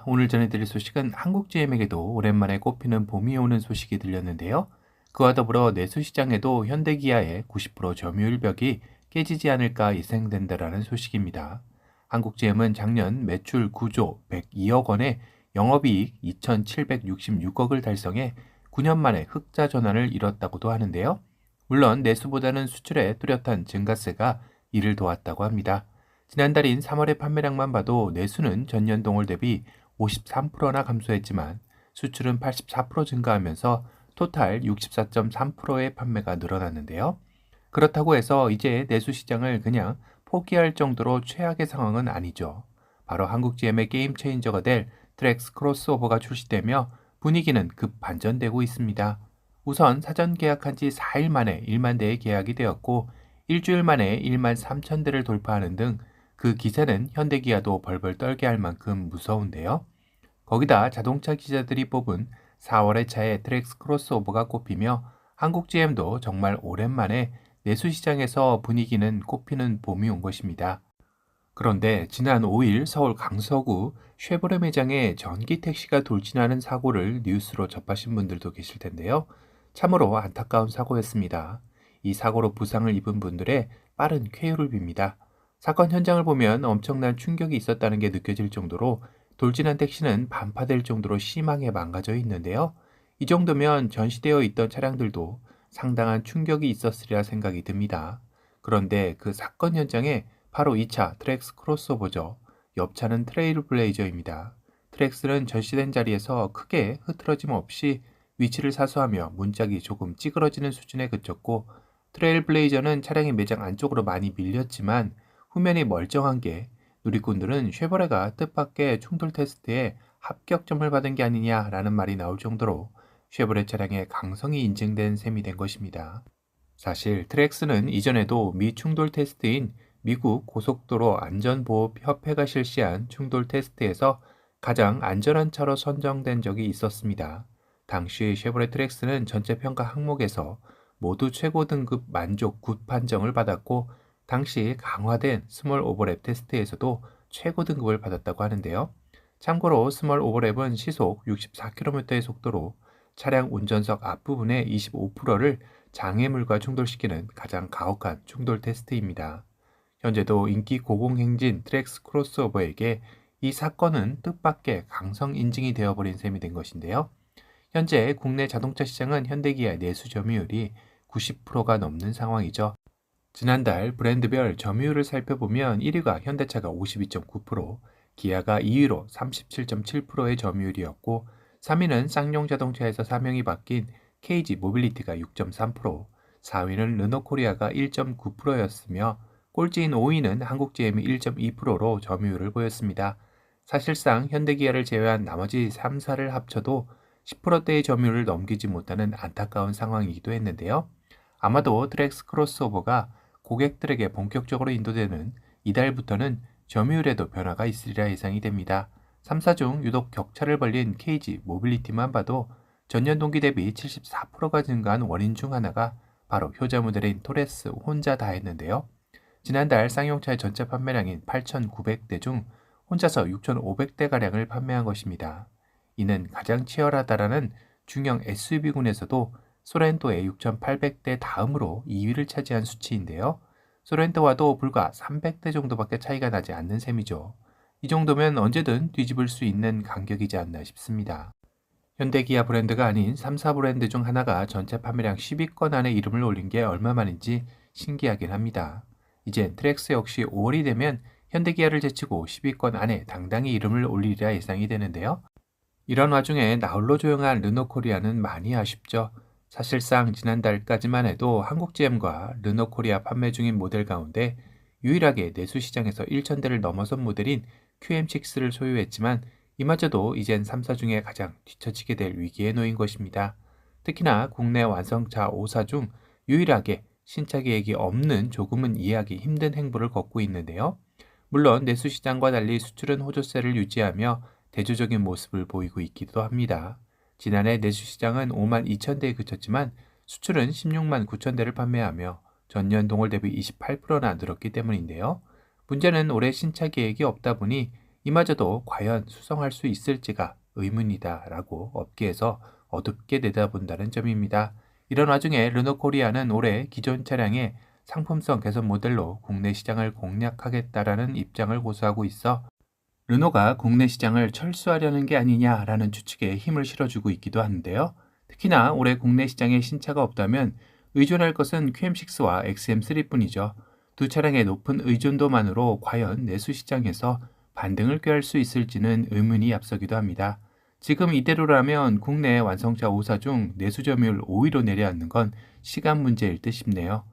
오늘 전해드릴 소식은 한국 GM에게도 오랜만에 꽃피는 봄이 오는 소식이 들렸는데요. 그와 더불어 내수시장에도 현대기아의 90% 점유율 벽이 깨지지 않을까 예상된다라는 소식입니다. 한국 GM은 작년 매출 9조 102억 원에 영업이익 2,766억을 달성해 9년 만에 흑자 전환을 이뤘다고도 하는데요. 물론 내수보다는 수출의 뚜렷한 증가세가 이를 도왔다고 합니다. 지난달인 3월의 판매량만 봐도 내수는 전년 동월 대비 53%나 감소했지만 수출은 84% 증가하면서 토탈 64.3%의 판매가 늘어났는데요. 그렇다고 해서 이제 내수 시장을 그냥 포기할 정도로 최악의 상황은 아니죠. 바로 한국 GM의 게임 체인저가 될 트랙스 크로스오버가 출시되며 분위기는 급 반전되고 있습니다. 우선 사전 계약한 지 4일 만에 1만 대의 계약이 되었고 일주일 만에 1만 3천 대를 돌파하는 등 그 기세는 현대기아도 벌벌 떨게 할 만큼 무서운데요. 거기다 자동차 기자들이 뽑은 4월의 차에 트랙스 크로스오버가 꼽히며 한국 GM도 정말 오랜만에 내수시장에서 분위기는 꽃피는 봄이 온 것입니다. 그런데 지난 5일 서울 강서구 쉐보레 매장에 전기 택시가 돌진하는 사고를 뉴스로 접하신 분들도 계실 텐데요. 참으로 안타까운 사고였습니다. 이 사고로 부상을 입은 분들의 빠른 쾌유를 빕니다. 사건 현장을 보면 엄청난 충격이 있었다는 게 느껴질 정도로 돌진한 택시는 반파될 정도로 심하게 망가져 있는데요. 이 정도면 전시되어 있던 차량들도 상당한 충격이 있었으리라 생각이 듭니다. 그런데 그 사건 현장에 바로 이 차 트랙스 크로스오버죠. 옆차는 트레일블레이저입니다. 트랙스는 전시된 자리에서 크게 흐트러짐 없이 위치를 사수하며 문짝이 조금 찌그러지는 수준에 그쳤고 트레일블레이저는 차량이 매장 안쪽으로 많이 밀렸지만 후면이 멀쩡한 게 누리꾼들은 쉐보레가 뜻밖의 충돌 테스트에 합격점을 받은 게 아니냐라는 말이 나올 정도로 쉐보레 차량의 강성이 인증된 셈이 된 것입니다. 사실 트랙스는 이전에도 미 충돌 테스트인 미국 고속도로 안전보호협회가 실시한 충돌 테스트에서 가장 안전한 차로 선정된 적이 있었습니다. 당시 쉐보레 트랙스는 전체 평가 항목에서 모두 최고 등급 만족 굿 판정을 받았고 당시 강화된 스몰 오버랩 테스트에서도 최고 등급을 받았다고 하는데요. 참고로 스몰 오버랩은 시속 64km의 속도로 차량 운전석 앞부분의 25%를 장애물과 충돌시키는 가장 가혹한 충돌 테스트입니다. 현재도 인기 고공행진 트랙스 크로스오버에게 이 사건은 뜻밖의 강성 인증이 되어버린 셈이 된 것인데요. 현재 국내 자동차 시장은 현대기아의 내수 점유율이 90%가 넘는 상황이죠. 지난달 브랜드별 점유율을 살펴보면 1위가 현대차가 52.9%, 기아가 2위로 37.7%의 점유율이었고 3위는 쌍용 자동차에서 사명이 바뀐 KG 모빌리티가 6.3%, 4위는 르노코리아가 1.9%였으며 꼴찌인 5위는 한국GM이 1.2%로 점유율을 보였습니다. 사실상 현대기아를 제외한 나머지 3사를 합쳐도 10%대의 점유율을 넘기지 못하는 안타까운 상황이기도 했는데요. 아마도 트랙스 크로스오버가 고객들에게 본격적으로 인도되는 이달부터는 점유율에도 변화가 있으리라 예상이 됩니다. 3사 중 유독 격차를 벌린 KG 모빌리티만 봐도 전년 동기 대비 74%가 증가한 원인 중 하나가 바로 효자 모델인 토레스 혼자 다 했는데요. 지난달 쌍용차의 전체 판매량인 8,900대 중 혼자서 6,500대가량을 판매한 것입니다. 이는 가장 치열하다라는 중형 SUV군에서도 소렌토의 6,800대 다음으로 2위를 차지한 수치인데요. 소렌토와도 불과 300대 정도밖에 차이가 나지 않는 셈이죠. 이 정도면 언제든 뒤집을 수 있는 간격이지 않나 싶습니다. 현대기아 브랜드가 아닌 3사 브랜드 중 하나가 전체 판매량 10위권 안에 이름을 올린 게 얼마만인지 신기하긴 합니다. 이젠 트랙스 역시 5월이 되면 현대기아를 제치고 10위권 안에 당당히 이름을 올리리라 예상이 되는데요. 이런 와중에 나홀로 조용한 르노코리아는 많이 아쉽죠. 사실상 지난달까지만 해도 한국GM과 르노코리아 판매 중인 모델 가운데 유일하게 내수 시장에서 1,000대를 넘어선 모델인 QM6를 소유했지만 이마저도 이젠 3사 중에 가장 뒤처지게 될 위기에 놓인 것입니다. 특히나 국내 완성차 5사 중 유일하게 신차 계획이 없는 조금은 이해하기 힘든 행보를 걷고 있는데요. 물론 내수 시장과 달리 수출은 호조세를 유지하며 대조적인 모습을 보이고 있기도 합니다. 지난해 내수 시장은 5만 2천 대에 그쳤지만 수출은 16만 9천 대를 판매하며 전년 동월 대비 28%나 늘었기 때문인데요. 문제는 올해 신차 계획이 없다 보니 이마저도 과연 수성할 수 있을지가 의문이다라고 업계에서 어둡게 내다본다는 점입니다. 이런 와중에 르노코리아는 올해 기존 차량의 상품성 개선 모델로 국내 시장을 공략하겠다라는 입장을 고수하고 있어 르노가 국내 시장을 철수하려는 게 아니냐라는 추측에 힘을 실어주고 있기도 하는데요. 특히나 올해 국내 시장에 신차가 없다면 의존할 것은 QM6와 XM3뿐이죠. 두 차량의 높은 의존도만으로 과연 내수 시장에서 반등을 꾀할 수 있을지는 의문이 앞서기도 합니다. 지금 이대로라면 국내 완성차 5사 중 내수 점유율 5위로 내려앉는 건 시간 문제일 듯 싶네요.